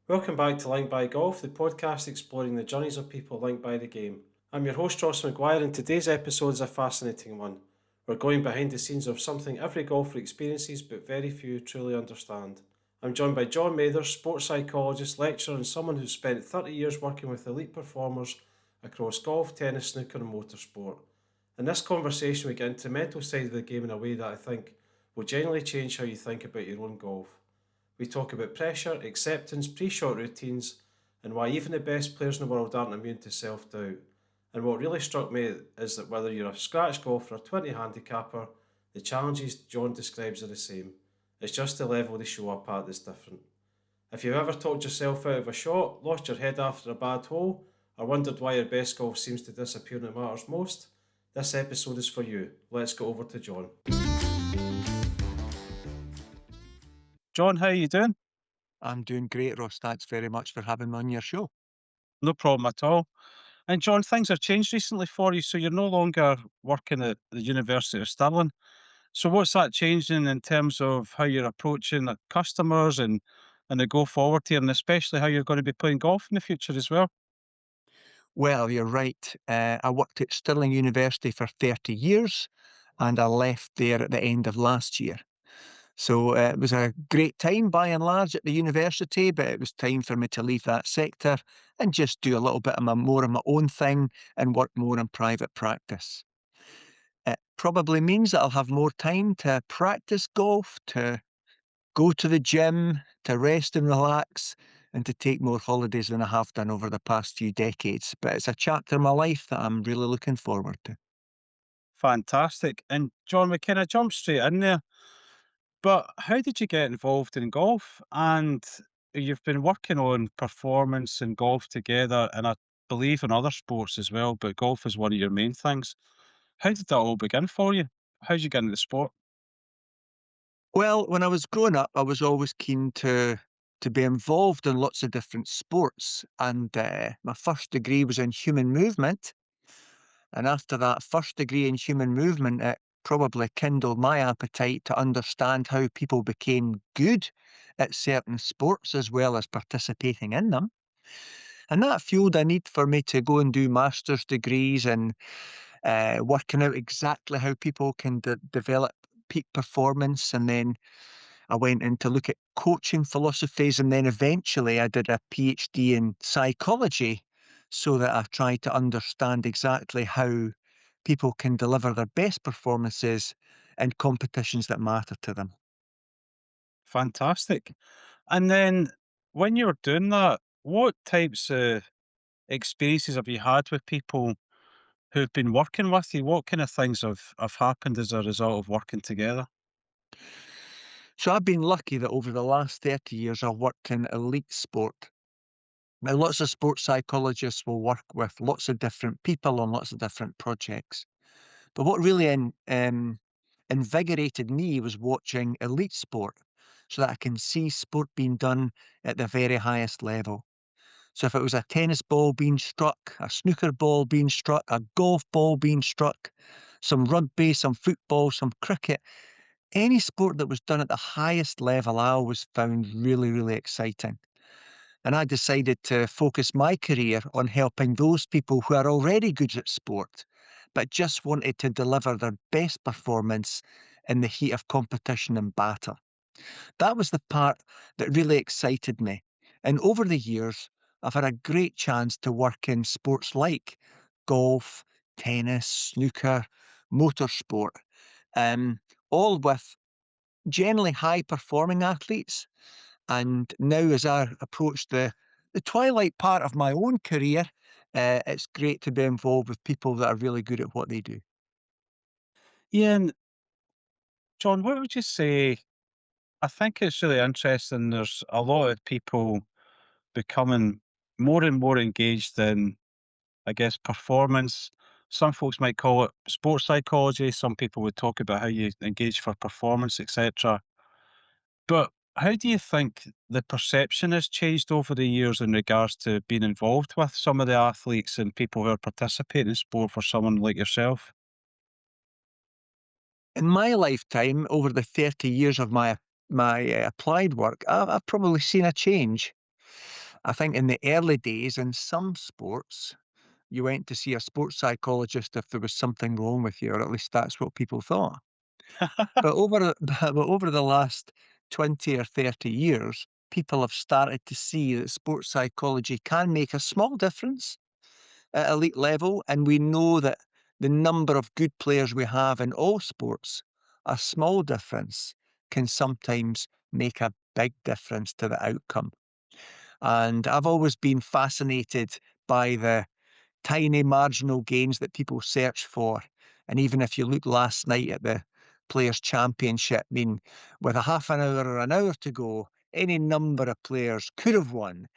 Welcome back to Linked by Golf, the podcast exploring the journeys of people linked by the game. I'm your host Ross McGuire, and today's episode is a fascinating one. We're going behind the scenes of something every golfer experiences but very few truly understand. I'm joined by John Mather, sports psychologist, lecturer, and someone who's spent 30 years working with elite performers across golf, tennis, snooker, and motorsport. In this conversation, we get into the mental side of the game in a way that I think will genuinely change how you think about your own golf. We talk about pressure, acceptance, pre shot routines, and why even the best players in the world aren't immune to self doubt. And what really struck me is that whether you're a scratch golfer or a 20 handicapper, the challenges John describes are the same. It's just the level they show up at that's different. If you've ever talked yourself out of a shot, lost your head after a bad hole, or wondered why your best golf seems to disappear when it matters most, this episode is for you. Let's go over to John. John, how are you doing? I'm doing great, Ross. Thanks very much for having me on your show. No problem at all. And John, things have changed recently for you, so you're no longer working at the University of Stirling. So what's that changing in terms of how you're approaching customers and the go forward here, and especially how you're going to be playing golf in the future as well? Well, you're right. I worked at Stirling University for 30 years and I left there at the end of last year. So it was a great time by and large at the university, but it was time for me to leave that sector and just do a little bit of more of my own thing and work more in private practice. It probably means that I'll have more time to practice golf, to go to the gym, to rest and relax, and to take more holidays than I have done over the past few decades. But it's a chapter in my life that I'm really looking forward to. Fantastic. And John, we kind of jump straight in there. But how did you get involved in golf? And you've been working on performance and golf together, and I believe in other sports as well, but golf is one of your main things. How did that all begin for you? How did you get into the sport? Well, when I was growing up, I was always keen to be involved in lots of different sports, and my first degree was in human movement. And after that first degree in human movement, it probably kindled my appetite to understand how people became good at certain sports as well as participating in them. And that fueled a need for me to go and do master's degrees and working out exactly how people can develop peak performance. And then I went in to look at coaching philosophies. And then eventually I did a PhD in psychology so that I tried to understand exactly how people can deliver their best performances in competitions that matter to them. Fantastic. And then when you were doing that, what types of experiences have you had with people who've been working with you? What kind of things have happened as a result of working together? So I've been lucky that over the last 30 years I've worked in elite sport. Now, lots of sports psychologists will work with lots of different people on lots of different projects. But what really invigorated me was watching elite sport so that I can see sport being done at the very highest level. So if it was a tennis ball being struck, a snooker ball being struck, a golf ball being struck, some rugby, some football, some cricket, any sport that was done at the highest level, I always found really, really exciting. And I decided to focus my career on helping those people who are already good at sport, but just wanted to deliver their best performance in the heat of competition and battle. That was the part that really excited me. And over the years, I've had a great chance to work in sports like golf, tennis, snooker, motorsport, um, all with generally high performing athletes. And now, as I approach the twilight part of my own career, it's great to be involved with people that are really good at what they do. Yeah, and John, what would you say? I think it's really interesting. There's a lot of people becoming more and more engaged in, I guess, performance. Some folks might call it sports psychology. Some people would talk about how you engage for performance, etc. But how do you think the perception has changed over the years in regards to being involved with some of the athletes and people who are participating in sport for someone like yourself? In my lifetime, over the 30 years of my applied work, I've probably seen a change. I think in the early days, in some sports, you went to see a sports psychologist if there was something wrong with you, or at least that's what people thought. But over the last 20 or 30 years, people have started to see that sports psychology can make a small difference at elite level, and we know that the number of good players we have in all sports, a small difference can sometimes make a big difference to the outcome. And I've always been fascinated by the tiny marginal gains that people search for. And even if you look last night at the Players' Championship, I mean, with a half an hour or an hour to go, any number of players could have won.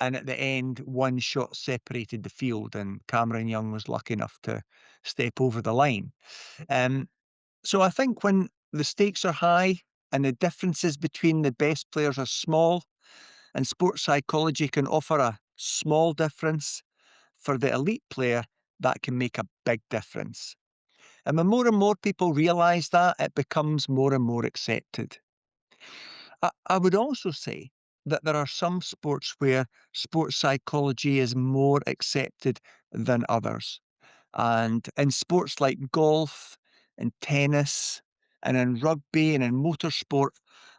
And at the end, one shot separated the field, and Cameron Young was lucky enough to step over the line. Um, so I think when the stakes are high and the differences between the best players are small, and sports psychology can offer a small difference, for the elite player, that can make a big difference. And more people realise that, it becomes more and more accepted. I would also say that there are some sports where sports psychology is more accepted than others. And in sports like golf and tennis and in rugby and in motorsport,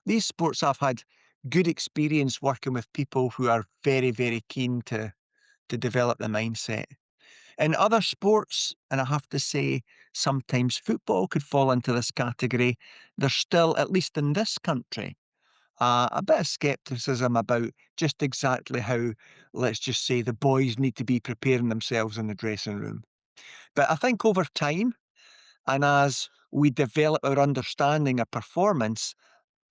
these sports I've had good experience working with people who are very, very keen to develop the mindset. In other sports, and I have to say, sometimes football could fall into this category, there's still, at least in this country, a bit of scepticism about just exactly how, let's just say, the boys need to be preparing themselves in the dressing room. But I think over time, and as we develop our understanding of performance,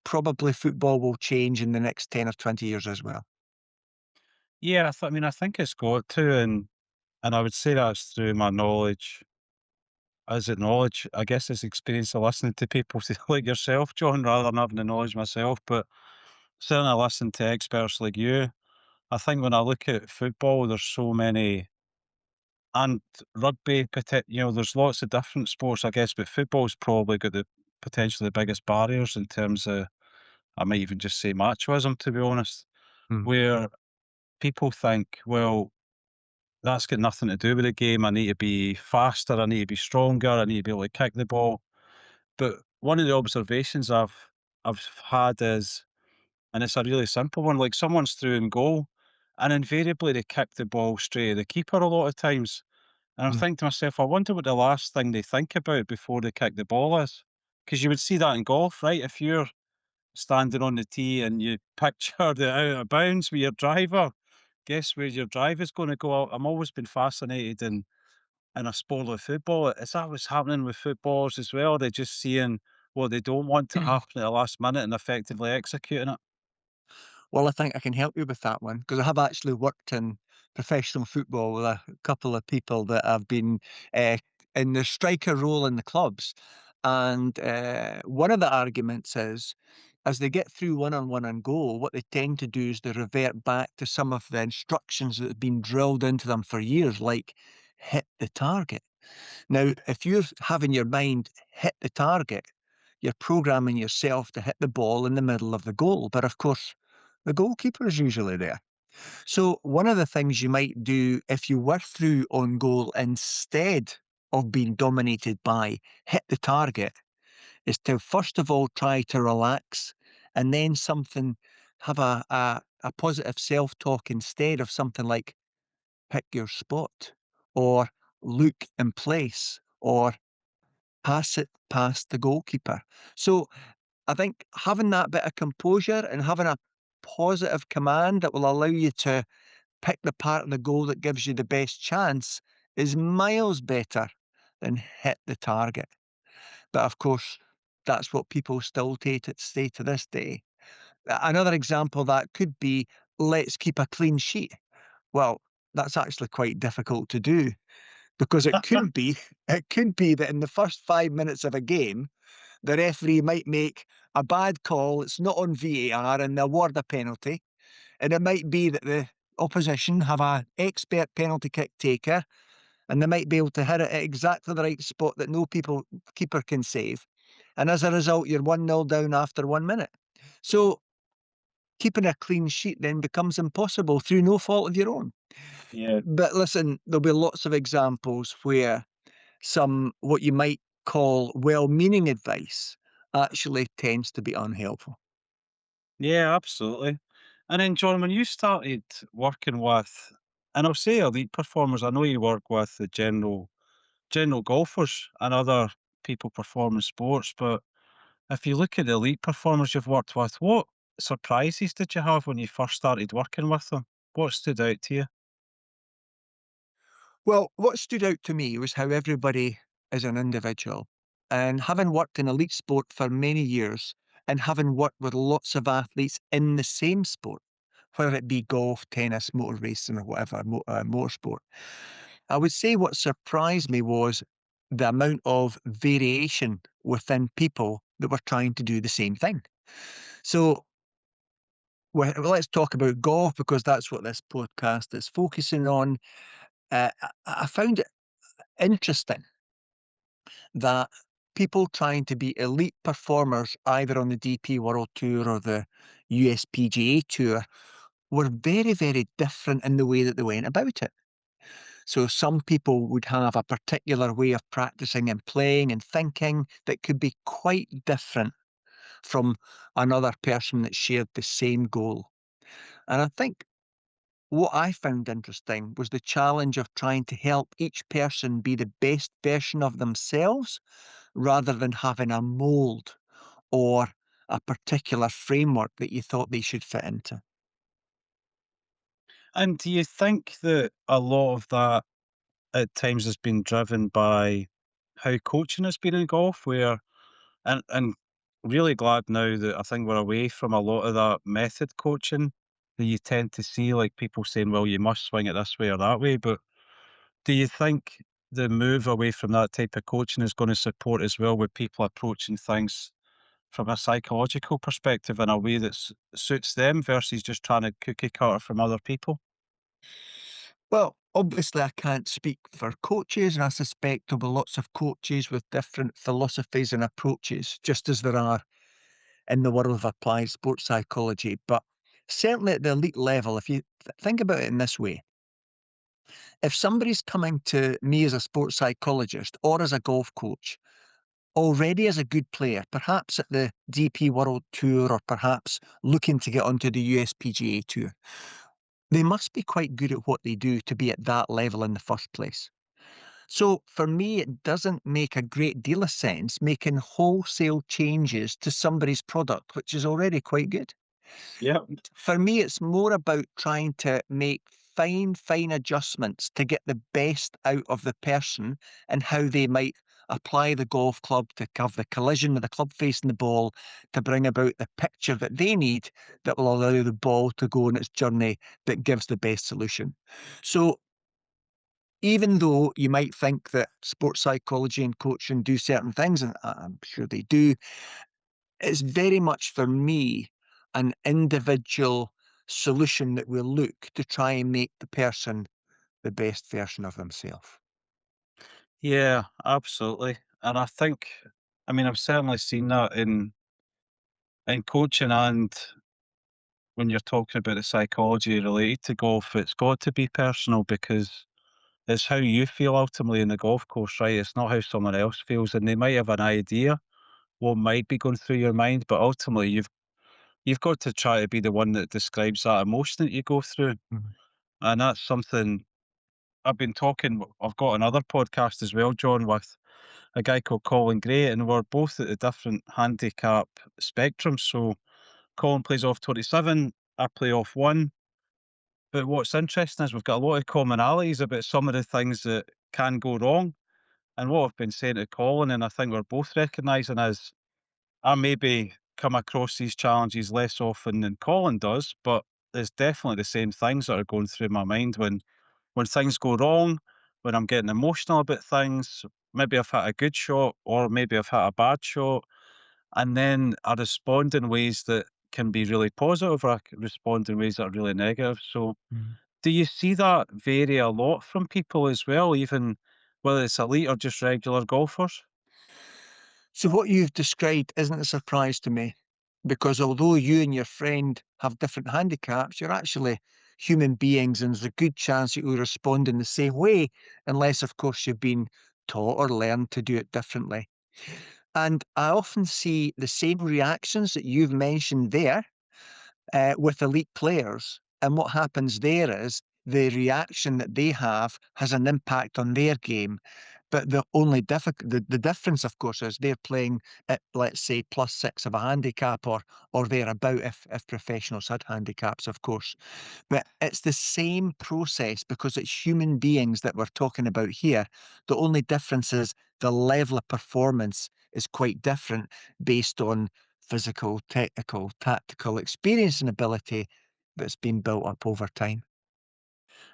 probably football will change in the next 10 or 20 years as well. Yeah, I mean, I think it's got to, and I would say that's through my knowledge. As it knowledge, I guess it's experience of listening to people like yourself, John, rather than having the knowledge myself. But certainly, I listen to experts like you. I think when I look at football, there's so many, and rugby, there's lots of different sports, I guess, but football's probably got the potentially the biggest barriers in terms of, I might even just say machoism, to be honest, Mm. where people think, well, that's got nothing to do with the game. I need to be faster. I need to be stronger. I need to be able to kick the ball. But one of the observations I've had is, and it's a really simple one, like someone's through in goal, and invariably they kick the ball straight at the keeper a lot of times. And I'm Mm. thinking to myself, I wonder what the last thing they think about before they kick the ball is. Because you would see that in golf, right? If you're standing on the tee and you picture the out of bounds with your driver, guess where your drive is going to go out? I'm always been fascinated in a sport like football. Is that what's happening with footballers as well? They're just seeing what they don't want to happen at the last minute and effectively executing it. Well, I think I can help you with that one because I have actually worked in professional football with a couple of people that have been uh, in the striker role in the clubs. And one of the arguments is, as they get through one on one and goal, what they tend to do is they revert back to some of the instructions that have been drilled into them for years, like hit the target. Now, if you're having your mind hit the target, you're programming yourself to hit the ball in the middle of the goal. But of course, the goalkeeper is usually there. So, one of the things you might do if you were through on goal instead of being dominated by hit the target is to first of all try to relax and then have a positive self talk instead of something like pick your spot or look in place or pass it past the goalkeeper. So I think having that bit of composure and having a positive command that will allow you to pick the part of the goal that gives you the best chance is miles better than hit the target. But of course, that's what people still say to this day. Another example of that could be let's keep a clean sheet. Well, that's actually quite difficult to do because it could be that in the first 5 minutes of a game, the referee might make a bad call, it's not on VAR, and they award a penalty. And it might be that the opposition have an expert penalty kick taker, and they might be able to hit it at exactly the right spot that no keeper can save. And as a result, you're 1-0 down after 1 minute. So keeping a clean sheet then becomes impossible through no fault of your own. Yeah. But listen, there'll be lots of examples where some what you might call well-meaning advice actually tends to be unhelpful. Yeah, absolutely. And then, John, when you started working with, and I'll say elite performers, I know you work with the general golfers and other people performing sports, but if you look at the elite performers you've worked with, what surprises did you have when you first started working with them? What stood out to you? Well, what stood out to me was how everybody is an individual. And having worked in elite sport for many years and having worked with lots of athletes in the same sport, whether it be golf, tennis, motor racing, or whatever, motorsport, I would say what surprised me was the amount of variation within people that were trying to do the same thing. So well, let's talk about golf because that's what this podcast is focusing on. I found it interesting that people trying to be elite performers, either on the DP World Tour or the USPGA Tour, were very, very different in the way that they went about it. So some people would have a particular way of practicing and playing and thinking that could be quite different from another person that shared the same goal. And I think what I found interesting was the challenge of trying to help each person be the best version of themselves rather than having a mold or a particular framework that you thought they should fit into. And do you think that a lot of that at times has been driven by how coaching has been in golf, where and really glad now that I think we're away from a lot of that method coaching that you tend to see, like people saying, well, you must swing it this way or that way. But do you think the move away from that type of coaching is going to support as well with people approaching things from a psychological perspective in a way that suits them versus just trying to cookie cutter from other people? Well, obviously, I can't speak for coaches, and I suspect there'll be lots of coaches with different philosophies and approaches, just as there are in the world of applied sports psychology. But certainly at the elite level, if you think about it in this way, if somebody's coming to me as a sports psychologist or as a golf coach, already as a good player, perhaps at the DP World Tour or perhaps looking to get onto the USPGA Tour, they must be quite good at what they do to be at that level in the first place. So for me, it doesn't make a great deal of sense making wholesale changes to somebody's product, which is already quite good. Yeah. For me, it's more about trying to make fine adjustments to get the best out of the person and how they might apply the golf club to have the collision with the club facing the ball to bring about the picture that they need that will allow the ball to go on its journey that gives the best solution. So even though you might think that sports psychology and coaching do certain things, and I'm sure they do, it's very much for me an individual solution that will look to try and make the person the best version of themselves. Yeah, absolutely. And I think, I mean, I've certainly seen that in coaching and when you're talking about the psychology related to golf, it's got to be personal because it's how you feel ultimately in the golf course, right? It's not how someone else feels. And they might have an idea what might be going through your mind, but ultimately you've got to try to be the one that describes that emotion that you go through. Mhm. And that's something I've been talking. I've got another podcast as well, John, with a guy called Colin Gray, and we're both at a different handicap spectrum. So Colin plays off 27, I play off 1. But what's interesting is we've got a lot of commonalities about some of the things that can go wrong. And what I've been saying to Colin, and I think we're both recognising, is I maybe come across these challenges less often than Colin does, but there's definitely the same things that are going through my mind when things go wrong, when I'm getting emotional about things. Maybe I've had a good shot, or maybe I've had a bad shot, and then I respond in ways that can be really positive, or I can respond in ways that are really negative. So, Mhm. do you see that vary a lot from people as well, even whether it's elite or just regular golfers? So what you've described isn't a surprise to me. Because although you and your friend have different handicaps, you're actually human beings, and there's a good chance that you'll respond in the same way, unless, of course, you've been taught or learned to do it differently. And I often see the same reactions that you've mentioned there with elite players. And what happens there is the reaction that they have has an impact on their game. But the only the difference, of course, is they're playing at, let's say, +6 of a handicap or thereabout if professionals had handicaps, of course. But it's the same process because it's human beings that we're talking about here. The only difference is the level of performance is quite different based on physical, technical, tactical experience and ability that's been built up over time.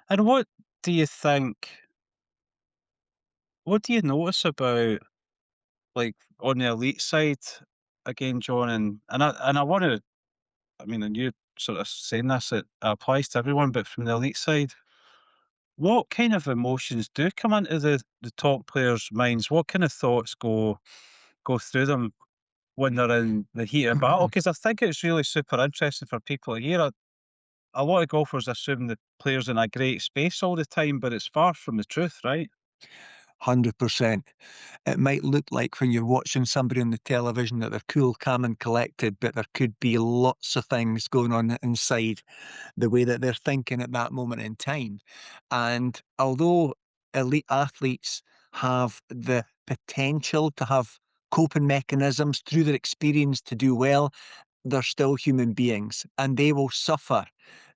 And do you think what do you notice about, like, on the elite side again, John, and I wanna I mean, and you're sort of saying this, it applies to everyone, but from the elite side, what kind of emotions do come into the top players' minds? What kind of thoughts go through them when they're in the heat of battle? Because I think it's really super interesting for people to hear. A lot of golfers assume that players in a great space all the time, but it's far from the truth, right? 100%. It might look like when you're watching somebody on the television that they're cool, calm, and collected, but there could be lots of things going on inside the way that they're thinking at that moment in time. And although elite athletes have the potential to have coping mechanisms through their experience to do well, they're still human beings and they will suffer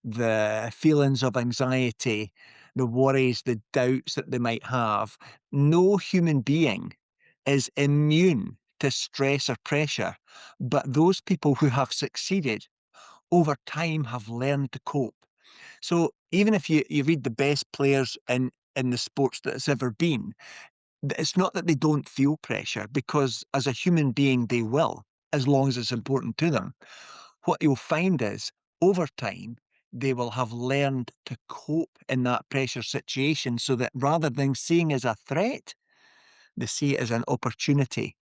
the feelings of anxiety, the worries, the doubts that they might have. No human being is immune to stress or pressure, but those people who have succeeded over time have learned to cope. So even if you read the best players in the sports that it's ever been, it's not that they don't feel pressure because as a human being they will, as long as it's important to them. What you'll find is over time they will have learned to cope in that pressure situation so that rather than seeing it as a threat, they see it as an opportunity.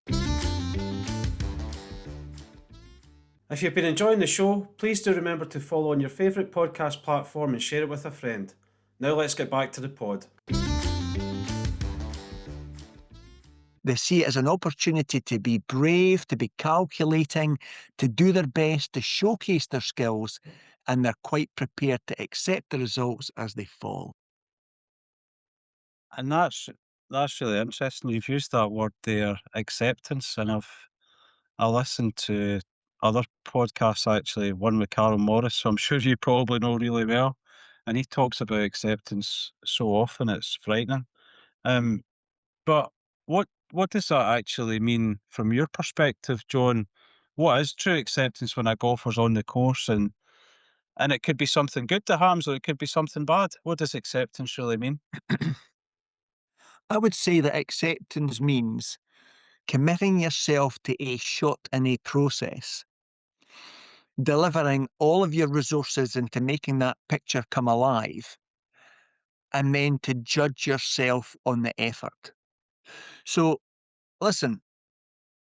If you've been enjoying the show, please do remember to follow on your favourite podcast platform and share it with a friend. Now let's get back to the pod. They see it as an opportunity to be brave, to be calculating, to do their best, to showcase their skills, and they're quite prepared to accept the results as they fall. And that's really interesting. You've used that word there, acceptance, and I listened to other podcasts actually, one with Carl Morris, who I'm sure you probably know really well, and he talks about acceptance so often it's frightening. Um, but what does that actually mean from your perspective, John? What is true acceptance when a golfer's on the course and it could be something good to Hams or it could be something bad. What does acceptance really mean? I would say that acceptance means committing yourself to a shot in a process, delivering all of your resources into making that picture come alive, and then to judge yourself on the effort. So, listen,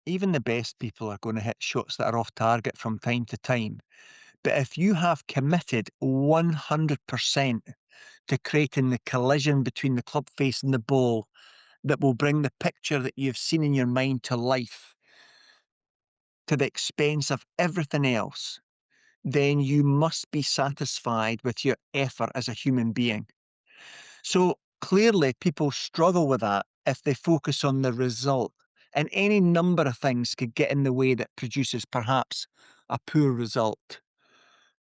even the best people are going to hit shots that are off target from time to time. But if you have committed 100% to creating the collision between the club face and the ball that will bring the picture that you've seen in your mind to life, to the expense of everything else, then you must be satisfied with your effort as a human being. So clearly, people struggle with that if they focus on the result. And any number of things could get in the way that produces perhaps a poor result.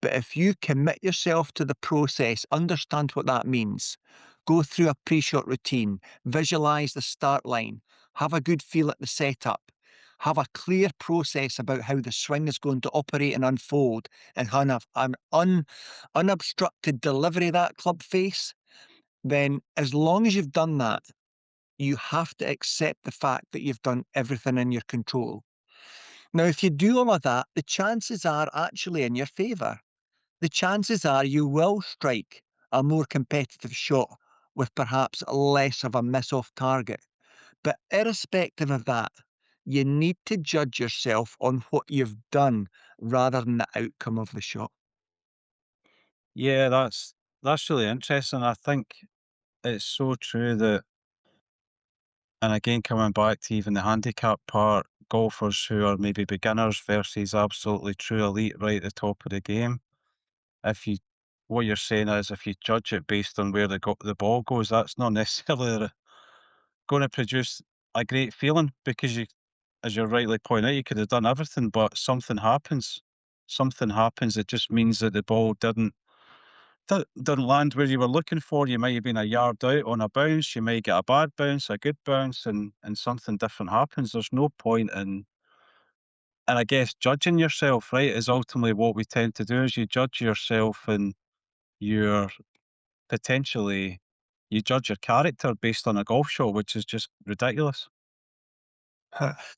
But if you commit yourself to the process, understand what that means, go through a pre shot routine, visualize the start line, have a good feel at the setup, have a clear process about how the swing is going to operate and unfold, and have an unobstructed delivery of that club face, then as long as you've done that, you have to accept the fact that you've done everything in your control. Now, if you do all of that, the chances are actually in your favour. The chances are you will strike a more competitive shot with perhaps less of a miss off target. But irrespective of that, you need to judge yourself on what you've done, rather than the outcome of the shot. Yeah, that's really interesting. I think it's so true that, and again, coming back to even the handicap part, golfers who are maybe beginners versus absolutely true elite right at the top of the game. If you, what you're saying is, if you judge it based on where the ball goes, that's not necessarily going to produce a great feeling because you, as you rightly point out, you could have done everything, but something happens. Something happens. It just means that the ball didn't land where you were looking for. You might have been a yard out on a bounce. You might get a bad bounce, a good bounce, and something different happens. There's no point in, and I guess judging yourself, right, is ultimately what we tend to do. Is you judge yourself and you're potentially you judge your character based on a golf shot, which is just ridiculous.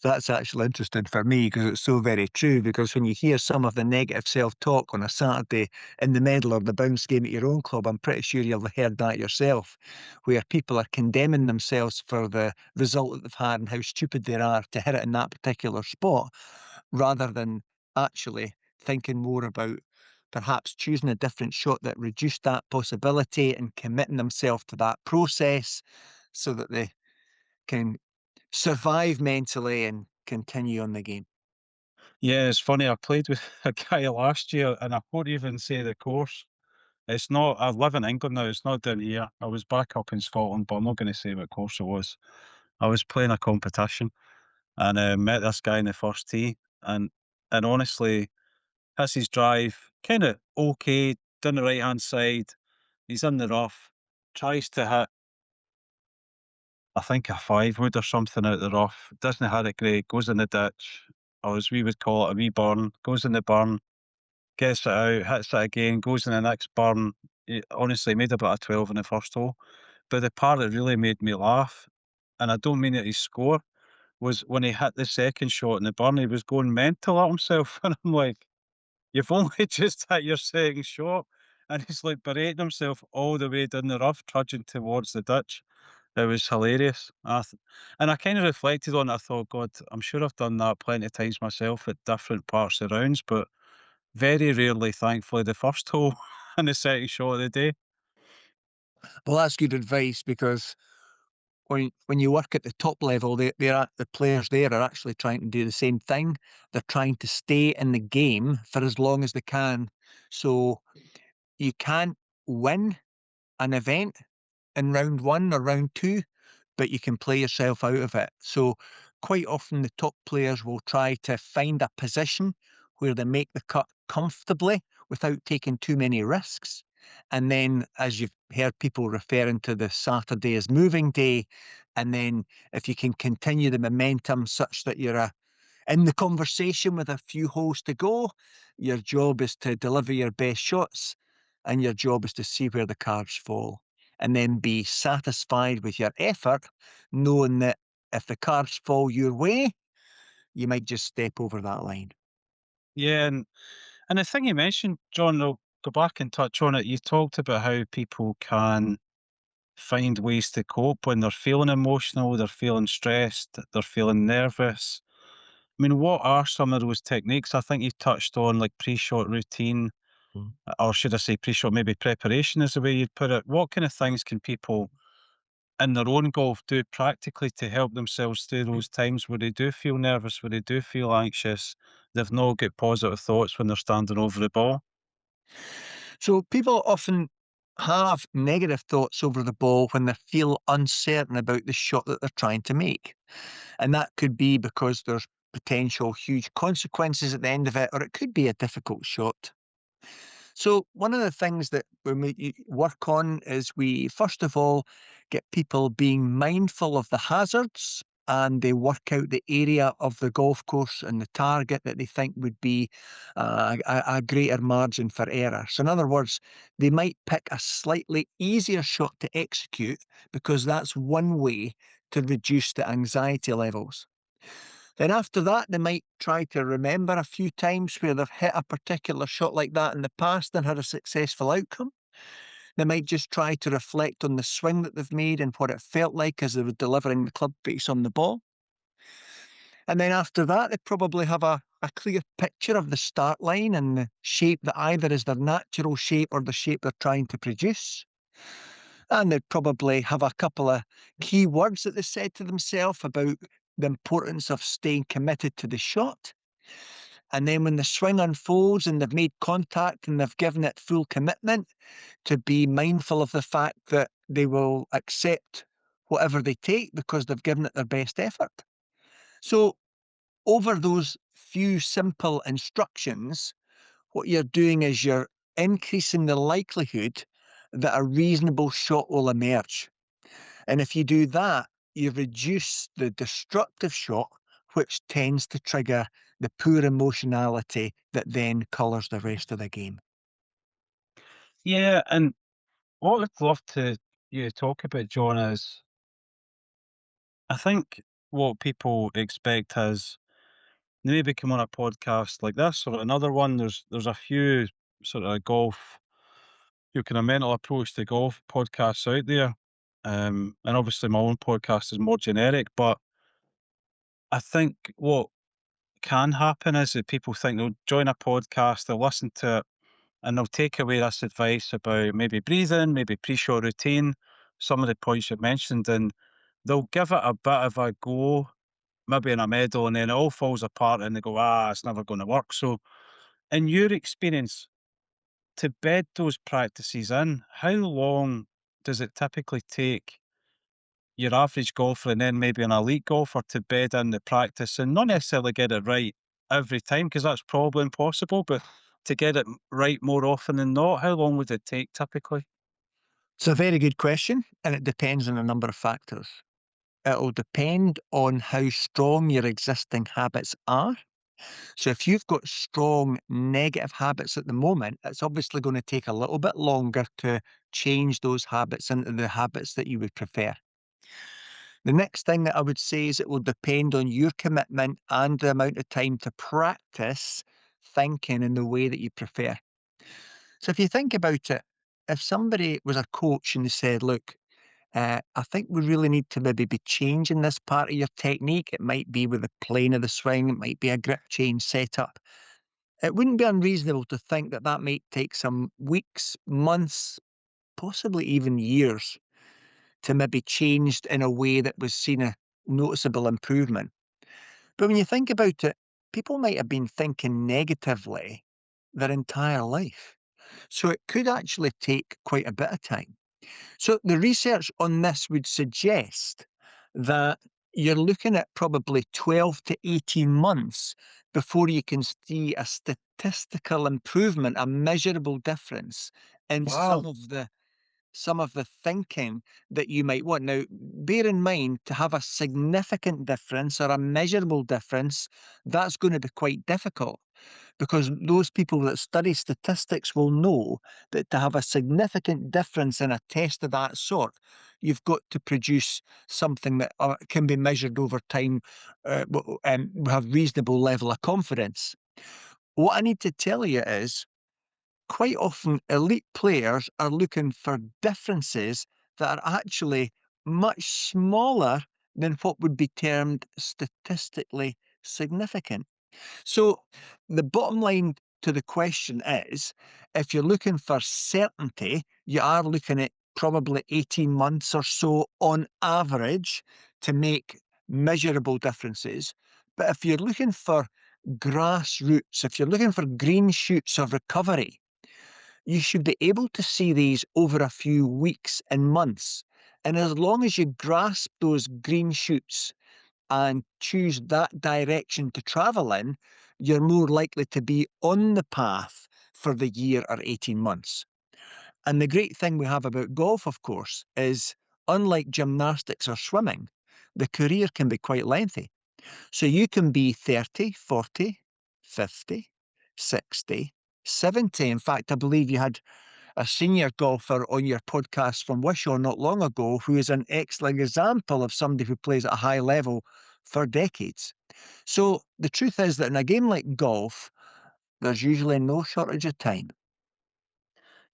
That's actually interesting for me because it's so very true. Because when you hear some of the negative self talk on a Saturday in the medal or the bounce game at your own club, I'm pretty sure you'll have heard that yourself, where people are condemning themselves for the result that they've had and how stupid they are to hit it in that particular spot, rather than actually thinking more about perhaps choosing a different shot that reduced that possibility and committing themselves to that process so that they can survive mentally and continue on the game. Yeah, it's funny. I played with a guy last year, and I won't even say the course. It's not. I live in England now. It's not down here. I was back up in Scotland, but I'm not going to say what course it was. I was playing a competition and met this guy in the first tee, and honestly, hits his drive kind of okay down the right hand side. He's in the rough, tries to hit, I think a 5 wood or something out the rough. Doesn't hit it great. Goes in the ditch, or as we would call it, a wee burn. Goes in the burn, gets it out, hits it again, goes in the next burn. He honestly made about a 12 in the first hole. But the part that really made me laugh, and I don't mean it his score, was when he hit the second shot in the burn, he was going mental at himself. And I'm like, you've only just hit your second shot. And he's like berating himself all the way down the rough, trudging towards the ditch. It was hilarious. And I kind of reflected on it. I thought, God, I'm sure I've done that plenty of times myself at different parts of the rounds, but very rarely, thankfully, the first hole and the second shot of the day. Well, that's good advice because when you work at the top level, the players there are actually trying to do the same thing. They're trying to stay in the game for as long as they can. So you can't win an event in round one or round two, but you can play yourself out of it. So quite often the top players will try to find a position where they make the cut comfortably without taking too many risks. And then, as you've heard people referring to the Saturday as moving day, and then if you can continue the momentum such that you're in the conversation with a few holes to go, your job is to deliver your best shots and your job is to see where the cards fall and then be satisfied with your effort, knowing that if the cards fall your way, you might just step over that line. Yeah, and the thing you mentioned, John, I'll go back and touch on it. You talked about how people can find ways to cope when they're feeling emotional, they're feeling stressed, they're feeling nervous. I mean, what are some of those techniques? I think you touched on like pre-shot routine, Mm. or should I say pre-shot, maybe preparation is the way you'd put it. What kind of things can people in their own golf do practically to help themselves through those times where they do feel nervous, where they do feel anxious, they've not got positive thoughts when they're standing over the ball? So people often have negative thoughts over the ball when they feel uncertain about the shot that they're trying to make. And that could be because there's potential huge consequences at the end of it, or it could be a difficult shot. So one of the things that we work on is we first of all get people being mindful of the hazards and they work out the area of the golf course and the target that they think would be a greater margin for error. So in other words, they might pick a slightly easier shot to execute because that's one way to reduce the anxiety levels. Then after that, they might try to remember a few times where they've hit a particular shot like that in the past and had a successful outcome. They might just try to reflect on the swing that they've made and what it felt like as they were delivering the club face on the ball. And then after that, they probably have a clear picture of the start line and the shape that either is their natural shape or the shape they're trying to produce. And they'd probably have a couple of key words that they said to themselves about the importance of staying committed to the shot. And then when the swing unfolds and they've made contact and they've given it full commitment, to be mindful of the fact that they will accept whatever they take because they've given it their best effort. So over those few simple instructions, what you're doing is you're increasing the likelihood that a reasonable shot will emerge. And if you do that, you reduce the destructive shot, which tends to trigger the poor emotionality that then colours the rest of the game. Yeah, and what I'd love to you to talk about, John, is I think what people expect is they maybe come on a podcast like this or another one. There's a few sort of golf, you kind of mental approach to golf podcasts out there. And obviously my own podcast is more generic, but I think what can happen is that people think they'll join a podcast, they'll listen to it, and they'll take away this advice about maybe breathing, maybe pre-shot routine, some of the points you mentioned, and they'll give it a bit of a go, maybe in a medal, and then it all falls apart and they go, it's never going to work. So, in your experience, to bed those practices in, how long does it typically take your average golfer and then maybe an elite golfer to bed in the practice and not necessarily get it right every time? Because that's probably impossible, but to get it right more often than not, how long would it take typically? It's a very good question, and it depends on a number of factors. It'll depend on how strong your existing habits are. So if you've got strong negative habits at the moment, it's obviously going to take a little bit longer to change those habits into the habits that you would prefer. The next thing that I would say is it will depend on your commitment and the amount of time to practice thinking in the way that you prefer. So if you think about it, if somebody was a coach and they said, look, I think we really need to maybe be changing this part of your technique. It might be with the plane of the swing, it might be a grip change setup. It wouldn't be unreasonable to think that that might take some weeks, months, possibly even years to maybe changed in a way that was seen a noticeable improvement. But when you think about it, people might have been thinking negatively their entire life. So it could actually take quite a bit of time. So the research on this would suggest that you're looking at probably 12 to 18 months before you can see a statistical improvement, a measurable difference in Wow. some of the thinking that you might want. Now, bear in mind to have a significant difference or a measurable difference, that's going to be quite difficult because those people that study statistics will know that to have a significant difference in a test of that sort, you've got to produce something that can be measured over time and have reasonable level of confidence. What I need to tell you is quite often elite players are looking for differences that are actually much smaller than what would be termed statistically significant. So the bottom line to the question is, if you're looking for certainty, you are looking at probably 18 months or so on average to make measurable differences. But if you're looking for grassroots, if you're looking for green shoots of recovery, you should be able to see these over a few weeks and months. And as long as you grasp those green shoots and choose that direction to travel in, you're more likely to be on the path for the year or 18 months. And the great thing we have about golf, of course, is unlike gymnastics or swimming, the career can be quite lengthy. So you can be 30, 40, 50, 60, 70. In fact, I believe you had a senior golfer on your podcast from Wishaw not long ago, who is an excellent example of somebody who plays at a high level for decades. So the truth is that in a game like golf, there's usually no shortage of time.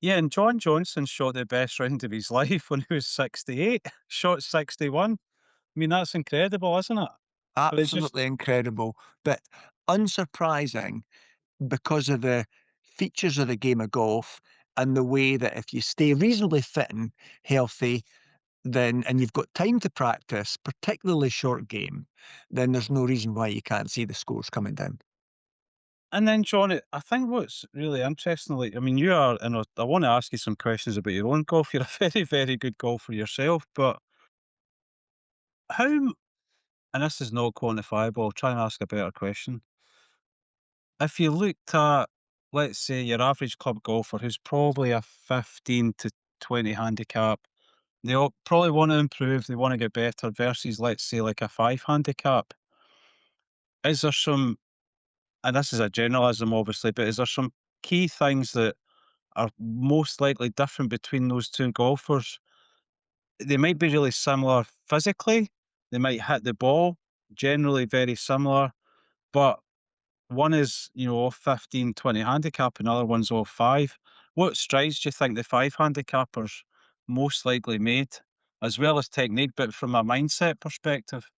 Yeah, and John Johnson shot the best round of his life when he was 68, shot 61. I mean, that's incredible, isn't it? But it's just Absolutely incredible, but unsurprising because of the features of the game of golf and the way that if you stay reasonably fit and healthy, then and you've got time to practice, particularly short game, then there's no reason why you can't see the scores coming down. and then, John, I think what's really interesting, like, I mean, you are, and I want to ask you some questions about your own golf. You're a very, very good golfer yourself, but how, and this is not quantifiable, I'll try and ask a better question. If you looked at, let's say, your average club golfer who's probably a 15 to 20 handicap, they all probably want to improve, they want to get better versus, let's say, like a 5 handicap. Is there some, and this is a generalism obviously, but is there some key things that are most likely different between those two golfers? They might be really similar physically, they might hit the ball generally very similar, but one is, off 15, 20 handicap, another one's off 5. What strides do you think the 5 handicappers most likely made, as well as technique, but from a mindset perspective?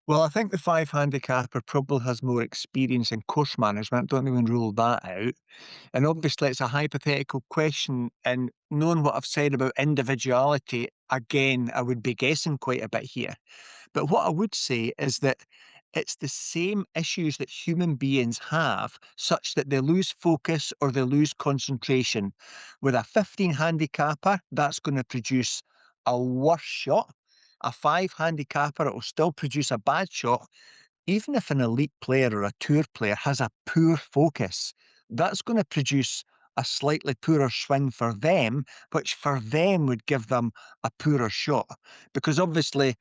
Well, I think the five handicapper probably has more experience in course management. Don't even rule that out. And obviously, it's a hypothetical question. And knowing what I've said about individuality, again, I would be guessing quite a bit here. But what I would say is that it's the same issues that human beings have, such that they lose focus or they lose concentration. With a 15 handicapper, that's going to produce a worse shot. A five handicapper, it will still produce a bad shot. Even if an elite player or a tour player has a poor focus, that's going to produce a slightly poorer swing for them, which for them would give them a poorer shot. Because obviously,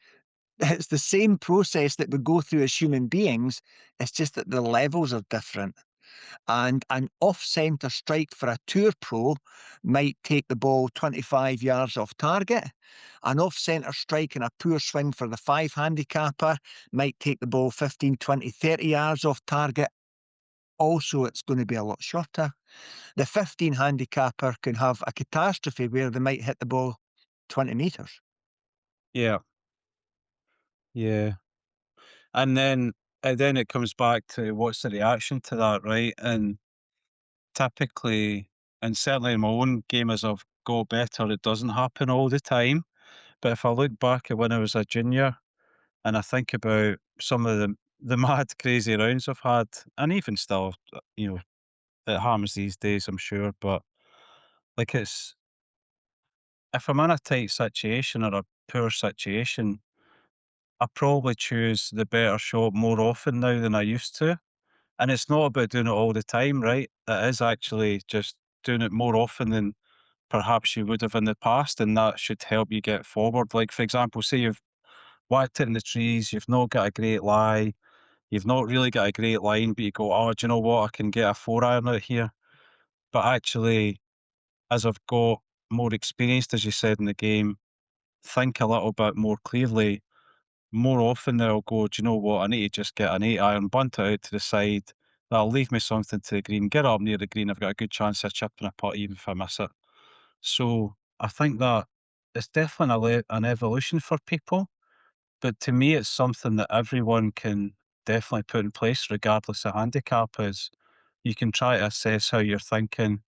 it's the same process that we go through as human beings. It's just that the levels are different. And an off centre strike for a tour pro might take the ball 25 yards off target. An off centre strike and a poor swing for the five handicapper might take the ball 15, 20, 30 yards off target. Also, it's going to be a lot shorter. The 15 handicapper can have a catastrophe where they might hit the ball 20 metres. Yeah, yeah. And then it comes back to what's the reaction to that, right? And typically, and certainly in my own game as I've got better, it doesn't happen all the time. But if I look back at when I was a junior and I think about some of the mad, crazy rounds I've had, and even still, it happens these days, I'm sure. But like if I'm in a tight situation or a poor situation, I probably choose the better shot more often now than I used to. And it's not about doing it all the time, right? It is actually just doing it more often than perhaps you would have in the past, and that should help you get forward. Like, for example, say you've whacked it in the trees, you've not got a great lie, you've not really got a great line, but you go, oh, do you know what? I can get a 4 iron out here. But actually, as I've got more experienced, as you said in the game, think a little bit more clearly. More often they'll go, do you know what? I need to just get an 8 iron, bunt it out to the side. That'll leave me something to the green. Get up near the green. I've got a good chance of chipping a putt even if I miss it. So I think that it's definitely an evolution for people. But to me, it's something that everyone can definitely put in place, regardless of handicap. Is you can try to assess how you're thinking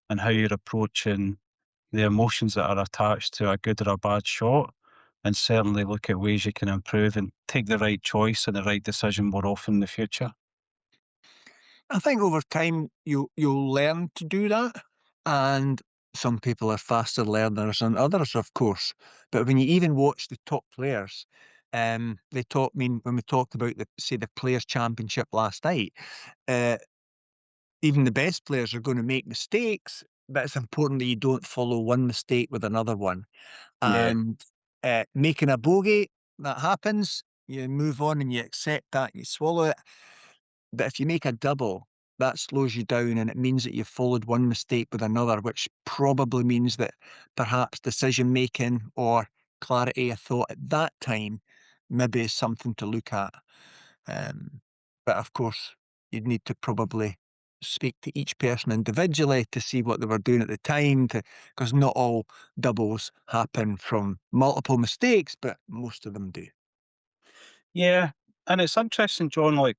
and how you're approaching the emotions that are attached to a good or a bad shot, and certainly look at ways you can improve and take the right choice and the right decision more often in the future. I think over time you'll learn to do that, and some people are faster learners than others, of course. But when you even watch the top players, they talk. I mean, when we talked about the Players Championship last night, uh, even the best players are going to make mistakes, but it's important that you don't follow one mistake with another one. Yeah. And making a bogey, that happens. You move on and you accept that. You swallow it. But if you make a double, that slows you down and it means that you've followed one mistake with another, which probably means that perhaps decision making or clarity of thought at that time maybe is something to look at. Um, but of course, you'd need to probably speak to each person individually to see what they were doing at the time, because not all doubles happen from multiple mistakes, but most of them do. Yeah, and it's interesting, John, like,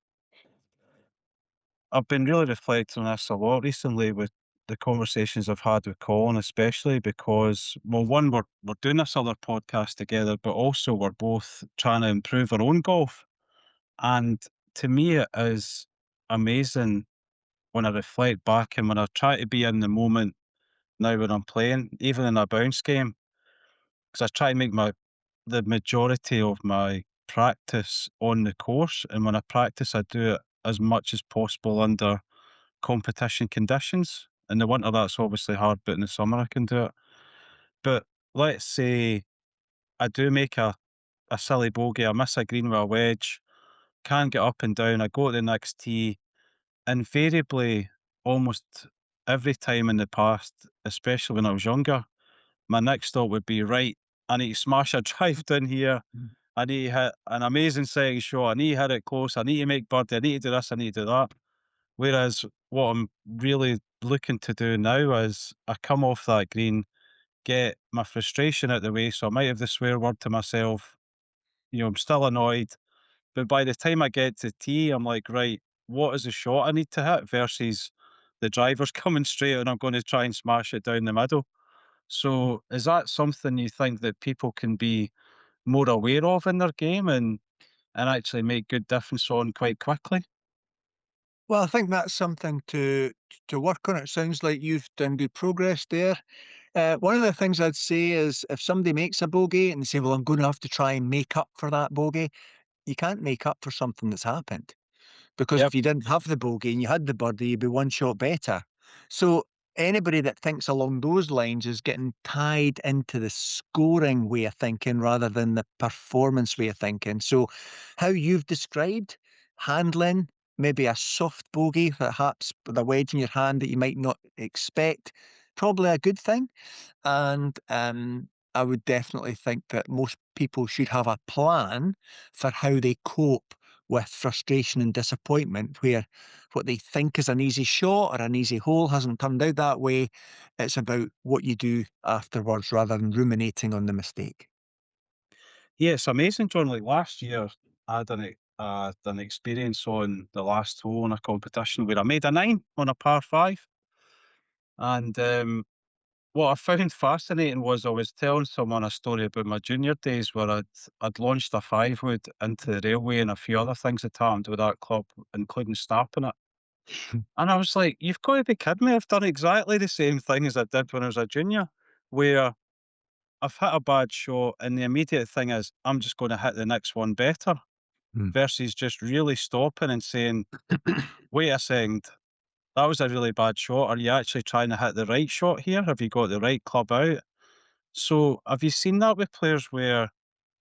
I've been really reflecting on this a lot recently with the conversations I've had with Colin, especially because, well, one, we're doing this other podcast together, but also we're both trying to improve our own golf. And to me, it is amazing when I reflect back and when I try to be in the moment now when I'm playing, even in a bounce game, because I try and make the majority of my practice on the course. And when I practice, I do it as much as possible under competition conditions. In the winter, that's obviously hard, but in the summer, I can do it. But let's say I do make a silly bogey, I miss a green with a wedge, can't get up and down, I go to the next tee. Invariably, almost every time in the past, especially when I was younger, my next thought would be, right, I need to smash a drive down here. I need to hit an amazing second shot. I need to hit it close. I need to make birdie. I need to do this. I need to do that. Whereas what I'm really looking to do now is I come off that green, get my frustration out the way. So I might have the swear word to myself. I'm still annoyed. But by the time I get to tee, I'm like, right, what is the shot I need to hit versus the driver's coming straight and I'm going to try and smash it down the middle. So is that something you think that people can be more aware of in their game and actually make good difference on quite quickly? Well, I think that's something to work on. It sounds like you've done good progress there. One of the things I'd say is if somebody makes a bogey and they say, "Well, I'm going to have to try and make up for that bogey," you can't make up for something that's happened. Because Yep. if you didn't have the bogey and you had the birdie, you'd be one shot better. So anybody that thinks along those lines is getting tied into the scoring way of thinking rather than the performance way of thinking. So how you've described handling, maybe a soft bogey, perhaps with a wedge in your hand that you might not expect, probably a good thing. And I would definitely think that most people should have a plan for how they cope with frustration and disappointment, where what they think is an easy shot or an easy hole hasn't turned out that way. It's about what you do afterwards rather than ruminating on the mistake. Yeah, it's amazing, John. Like last year, I had an experience on the last hole in a competition where I made a nine on a par five. And what I found fascinating was I was telling someone a story about my junior days where I'd launched a five wood into the railway and a few other things had happened with that club, including snapping it. And I was like, "You've got to be kidding me! I've done exactly the same thing as I did when I was a junior, where I've hit a bad shot, and the immediate thing is I'm just going to hit the next one better." Hmm. Versus just really stopping and saying, "Wait a second, that was a really bad shot. Are you actually trying to hit the right shot here? Have you got the right club out?" So have you seen that with players where,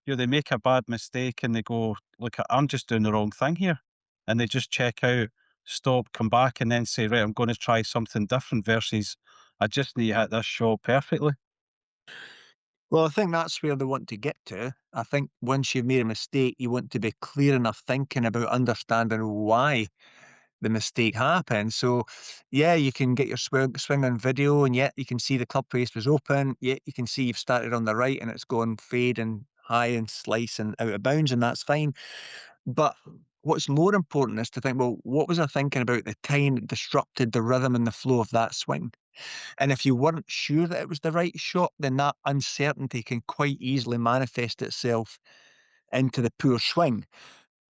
they make a bad mistake and they go, "Look, I'm just doing the wrong thing here." And they just check out, stop, come back, and then say, "Right, I'm going to try something different," versus, "I just need to hit this shot perfectly." Well, I think that's where they want to get to. I think once you've made a mistake, you want to be clear enough thinking about understanding why the mistake happened. So, yeah, you can get your swing on video, and yet you can see the club face was open. Yet you can see you've started on the right, and it's gone fade and high and slice and out of bounds, and that's fine. But what's more important is to think, well, what was I thinking about the time that disrupted the rhythm and the flow of that swing? And if you weren't sure that it was the right shot, then that uncertainty can quite easily manifest itself into the poor swing.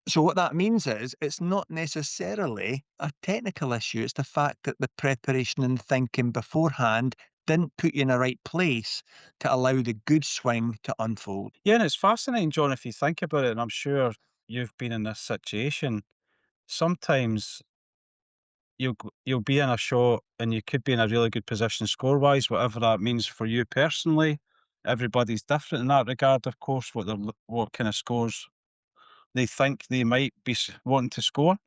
So what that means is it's not necessarily a technical issue. It's the fact that the preparation and thinking beforehand didn't put you in the right place to allow the good swing to unfold. Yeah, and it's fascinating, John, if you think about it, and I'm sure you've been in this situation. Sometimes you'll be in a shot and you could be in a really good position score wise, whatever that means for you personally. Everybody's different in that regard, of course, what kind of scores they think they might be wanting to score.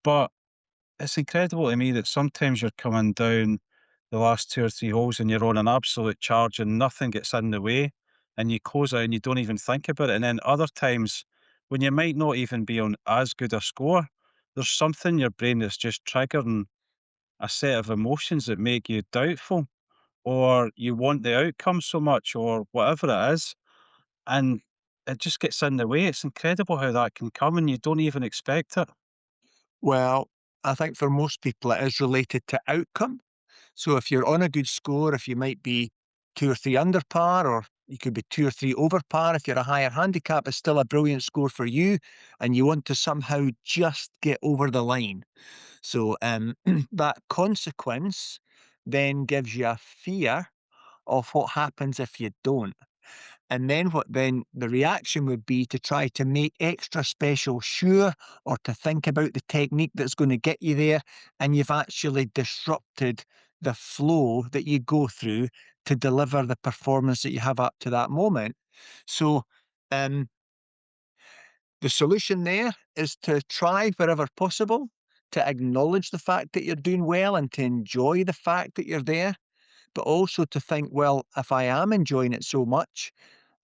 But it's incredible to me that sometimes you're coming down the last two or three holes and you're on an absolute charge and nothing gets in the way and you close out and you don't even think about it. And then other times when you might not even be on as good a score, there's something in your brain that's just triggering a set of emotions that make you doubtful or you want the outcome so much or whatever it is. And it just gets in the way. It's incredible how that can come and you don't even expect it. Well, I think for most people it is related to outcome. So if you're on a good score, if you might be 2 or 3 under par, or you could be 2 or 3 over par, if you're a higher handicap, it's still a brilliant score for you, and you want to somehow just get over the line. So, that consequence then gives you a fear of what happens if you don't. And then what then the reaction would be to try to make extra special sure or to think about the technique that's going to get you there. And you've actually disrupted the flow that you go through to deliver the performance that you have up to that moment. So um, the solution there is to try wherever possible to acknowledge the fact that you're doing well and to enjoy the fact that you're there, but also to think, well, if I am enjoying it so much,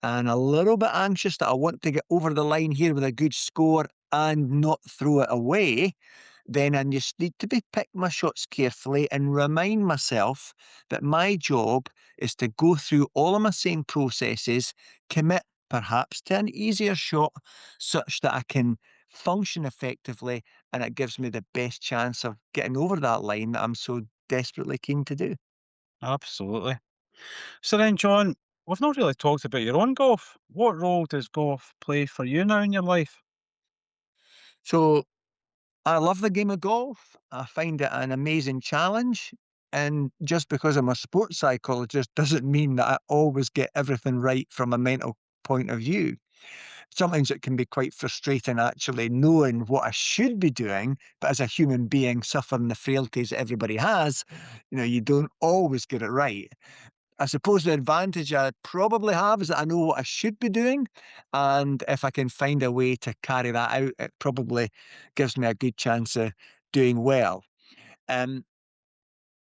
and a little bit anxious that I want to get over the line here with a good score and not throw it away, then I just need to be pick my shots carefully and remind myself that my job is to go through all of my same processes, commit perhaps to an easier shot such that I can function effectively and it gives me the best chance of getting over that line that I'm so desperately keen to do. Absolutely. So then, John, we've not really talked about your own golf. What role does golf play for you now in your life? So I love the game of golf. I find it an amazing challenge. And just because I'm a sports psychologist doesn't mean that I always get everything right from a mental point of view. Sometimes it can be quite frustrating actually knowing what I should be doing, but as a human being suffering the frailties that everybody has, you don't always get it right. I suppose the advantage I probably have is that I know what I should be doing, and if I can find a way to carry that out, it probably gives me a good chance of doing well. Um,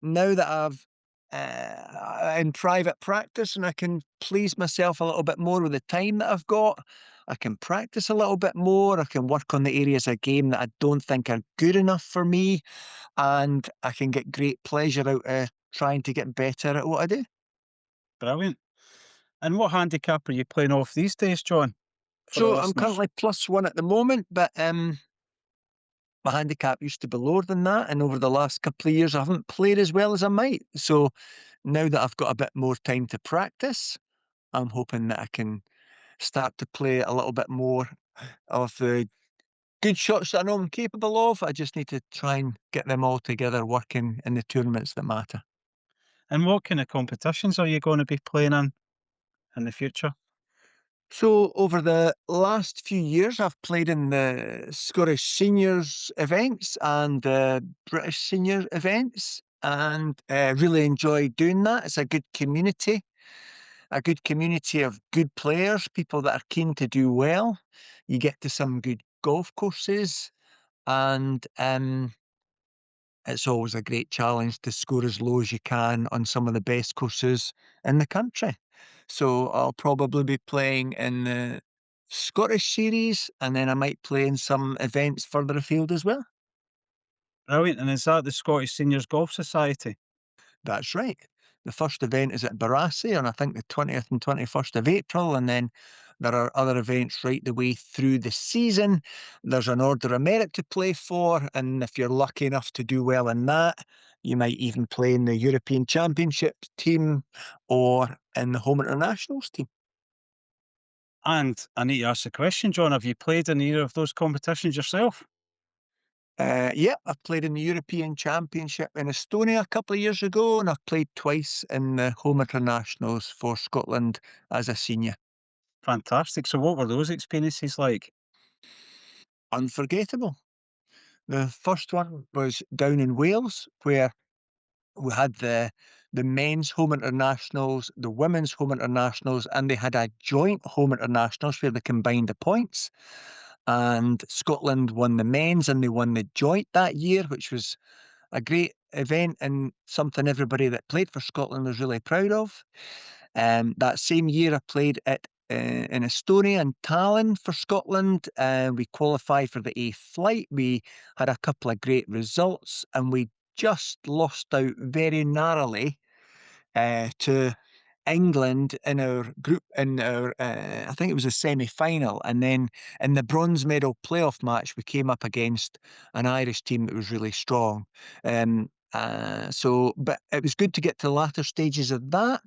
Now that I've in private practice and I can please myself a little bit more with the time that I've got, I can practice a little bit more. I can work on the areas of game that I don't think are good enough for me, and I can get great pleasure out of trying to get better at what I do. Brilliant. And what handicap are you playing off these days, John, for the So I'm listeners? currently +1 at the moment, but my handicap used to be lower than that. And over the last couple of years, I haven't played as well as I might. So now that I've got a bit more time to practice, I'm hoping that I can start to play a little bit more of the good shots that I know I'm capable of. I just need to try and get them all together working in the tournaments that matter. And what kind of competitions are you going to be playing in the future? So over the last few years, I've played in the Scottish seniors events and the British senior events, and really enjoy doing that. It's a good community of good players, people that are keen to do well. You get to some good golf courses, and it's always a great challenge to score as low as you can on some of the best courses in the country. So I'll probably be playing in the Scottish series, and then I might play in some events further afield as well. Brilliant. And is that the Scottish Seniors Golf Society? That's right. The first event is at Barassi on I think the 20th and 21st of April, and then there are other events right the way through the season. There's an Order of Merit to play for, and if you're lucky enough to do well in that, you might even play in the European Championship team or in the Home Internationals team. And I need to ask the question, John, have you played in either of those competitions yourself? Yeah, I've played in the European Championship in Estonia a couple of years ago, and I've played twice in the Home Internationals for Scotland as a senior. Fantastic. So what were those experiences like? Unforgettable. The first one was down in Wales, where we had the men's home internationals, the women's home internationals, and they had a joint home internationals where they combined the points. And Scotland won the men's and they won the joint that year, which was a great event and something everybody that played for Scotland was really proud of. That same year, I played in Estonia and Tallinn for Scotland. We qualified for the A flight. We had a couple of great results, and we just lost out very narrowly to England in our group, in our, I think it was a semi-final, and then in the bronze medal playoff match, we came up against an Irish team that was really strong. But it was good to get to the latter stages of that.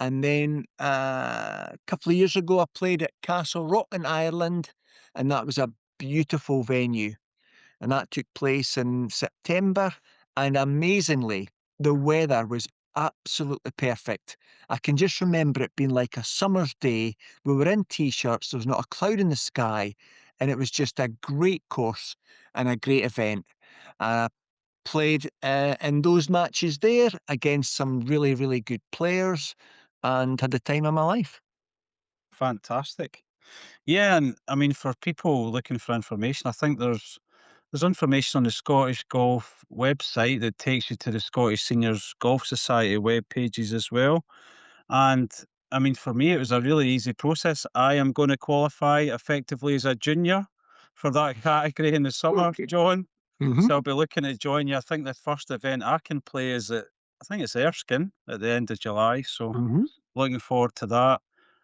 And then a couple of years ago, I played at Castle Rock in Ireland, and that was a beautiful venue. And that took place in September. And amazingly, the weather was absolutely perfect. I can just remember it being like a summer's day. We were in t-shirts, there was not a cloud in the sky, and it was just a great course and a great event. I played in those matches there against some really, really good players and had the time of my life. Fantastic. Yeah, and I mean, for people looking for information, I think there's information on the Scottish Golf website that takes you to the Scottish Seniors Golf Society web pages as well. And I mean, for me, it was a really easy process. I am going to qualify effectively as a junior for that category in the summer, Okay. John. Hmm. So I'll be looking to join you. I think the first event I can play is at, I think it's Erskine at the end of July. So Hmm. looking forward to that.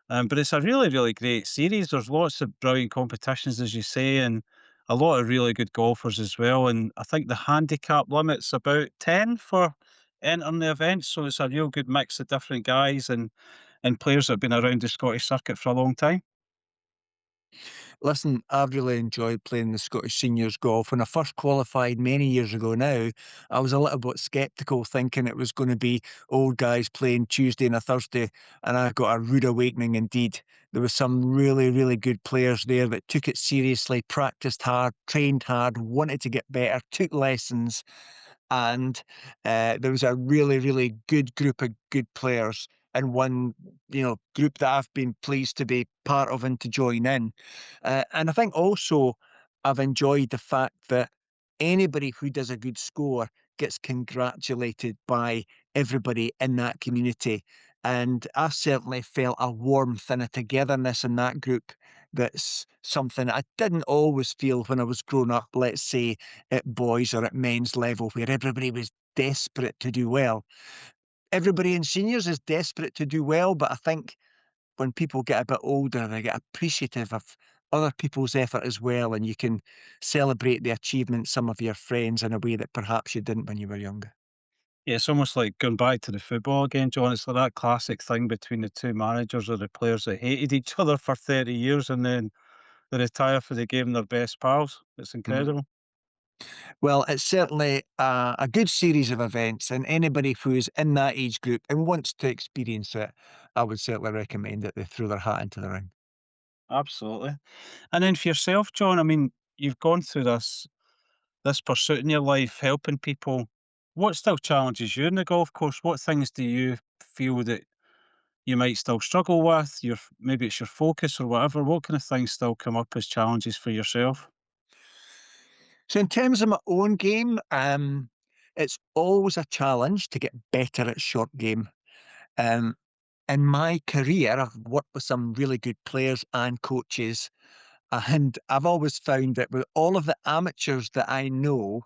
But it's a really, really great series. There's lots of brilliant competitions, as you say, and a lot of really good golfers as well. And I think the handicap limit's about 10 for entering the event. So it's a real good mix of different guys and players that have been around the Scottish circuit for a long time. Listen, I've really enjoyed playing the Scottish Seniors Golf. When I first qualified many years ago now, I was a little bit sceptical, thinking it was going to be old guys playing Tuesday and a Thursday, and I got a rude awakening indeed. There was some really, really good players there that took it seriously, practiced hard, trained hard, wanted to get better, took lessons, and there was a really, really good group of good players, and one, group that I've been pleased to be part of and to join in. And I think also I've enjoyed the fact that anybody who does a good score gets congratulated by everybody in that community. And I certainly felt a warmth and a togetherness in that group that's something I didn't always feel when I was growing up, let's say at boys or at men's level, where everybody was desperate to do well. Everybody in seniors is desperate to do well, but I think when people get a bit older, they get appreciative of other people's effort as well, and you can celebrate the achievements some of your friends in a way that perhaps you didn't when you were younger. Yeah, it's almost like going back to the football again, John. It's like that classic thing between the two managers or the players that hated each other for 30 years and then they retire for the game, they're best pals. It's Mm. incredible. Well, it's certainly a good series of events, and anybody who's in that age group and wants to experience it, I would certainly recommend that they throw their hat into the ring. Absolutely. And then for yourself, John, I mean, you've gone through this pursuit in your life, helping people. What still challenges you in the golf course? What things do you feel that you might still struggle with? Maybe it's your focus or whatever. What kind of things still come up as challenges for yourself? So, in terms of my own game, it's always a challenge to get better at short game. Um, in my career, I've worked with some really good players and coaches, and I've always found that with all of the amateurs that I know,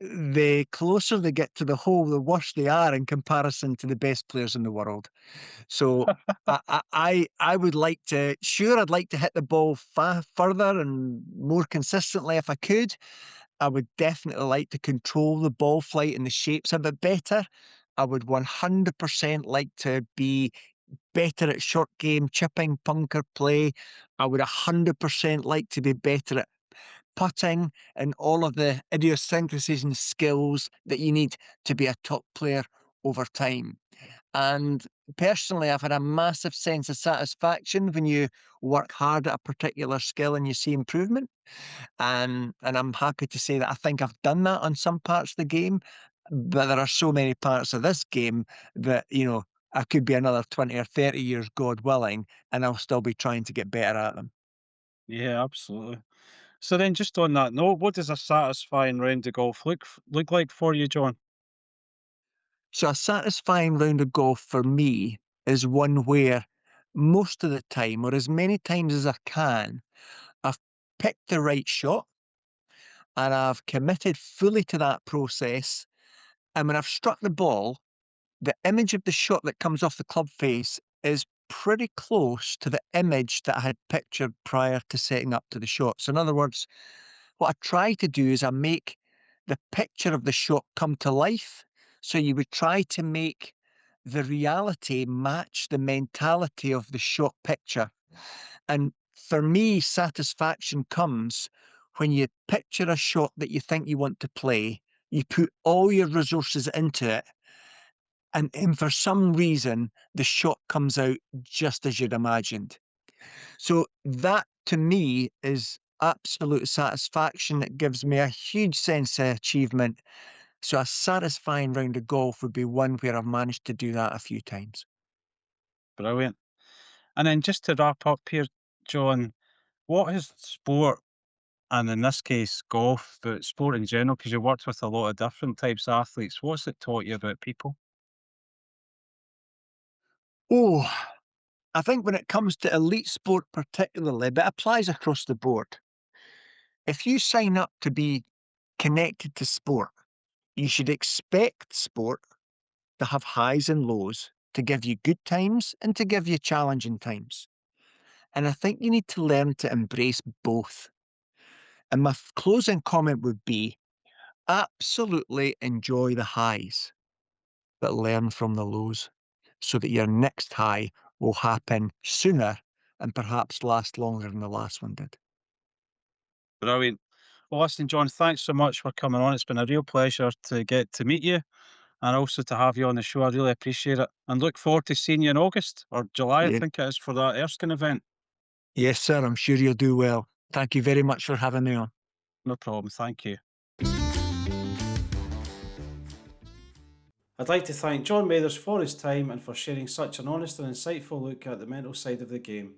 the closer they get to the hole, the worse they are in comparison to the best players in the world. So I would like to, sure, I'd like to hit the ball further and more consistently if I could. I would definitely like to control the ball flight and the shapes a bit better. I would 100% like to be better at short game, chipping, bunker play. I would 100% like to be better at putting and all of the idiosyncrasies and skills that you need to be a top player over time. And personally, I've had a massive sense of satisfaction when you work hard at a particular skill and you see improvement. And I'm happy to say that I think I've done that on some parts of the game, but there are so many parts of this game that, I could be another 20 or 30 years, God willing, and I'll still be trying to get better at them. Yeah, absolutely. So then, just on that note, what does a satisfying round of golf look like for you, John? So a satisfying round of golf for me is one where most of the time, or as many times as I can, I've picked the right shot and I've committed fully to that process. And when I've struck the ball, the image of the shot that comes off the club face is pretty close to the image that I had pictured prior to setting up to the shot. So in other words, what I try to do is I make the picture of the shot come to life. So you would try to make the reality match the mentality of the shot picture. And for me, satisfaction comes when you picture a shot that you think you want to play, you put all your resources into it, and for some reason, the shot comes out just as you'd imagined. So that, to me, is absolute satisfaction. It gives me a huge sense of achievement. So a satisfying round of golf would be one where I've managed to do that a few times. Brilliant. And then just to wrap up here, John, what has sport, and in this case golf, but sport in general, because you worked with a lot of different types of athletes, what's it taught you about people? Oh, I think when it comes to elite sport particularly, but it applies across the board. If you sign up to be connected to sport, you should expect sport to have highs and lows, to give you good times and to give you challenging times. And I think you need to learn to embrace both. And my closing comment would be absolutely enjoy the highs, but learn from the lows so that your next high will happen sooner and perhaps last longer than the last one did. Brilliant. Well, listen, John, thanks so much for coming on. It's been a real pleasure to get to meet you and also to have you on the show. I really appreciate it and look forward to seeing you in August or July, I Yeah. think it is, for that Erskine event. Yes, sir. I'm sure you'll do well. Thank you very much for having me on. No problem. Thank you. I'd like to thank John Mathers for his time and for sharing such an honest and insightful look at the mental side of the game.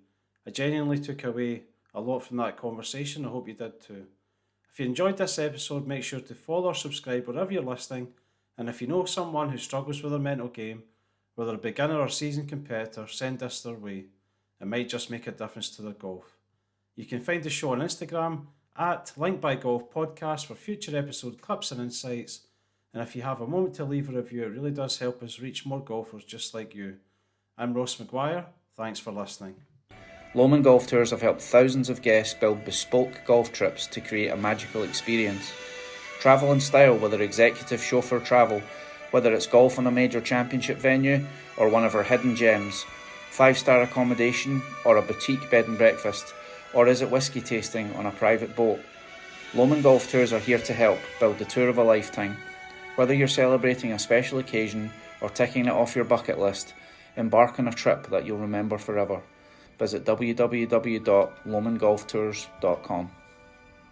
I genuinely took away a lot from that conversation. I hope you did too. If you enjoyed this episode, make sure to follow or subscribe wherever you're listening. And if you know someone who struggles with their mental game, whether a beginner or seasoned competitor, send this their way. It might just make a difference to their golf. You can find the show on Instagram at Link by Golf Podcast for future episode clips and insights. And if you have a moment to leave a review, it really does help us reach more golfers just like you. I'm Ross McGuire. Thanks for listening. Lomond Golf Tours have helped thousands of guests build bespoke golf trips to create a magical experience. Travel in style with our executive chauffeur travel, whether it's golf on a major championship venue or one of our hidden gems, 5-star accommodation or a boutique bed and breakfast, or is it whiskey tasting on a private boat? Lomond Golf Tours are here to help build the tour of a lifetime. Whether you're celebrating a special occasion or ticking it off your bucket list, embark on a trip that you'll remember forever. Visit www.lomondgolftours.com.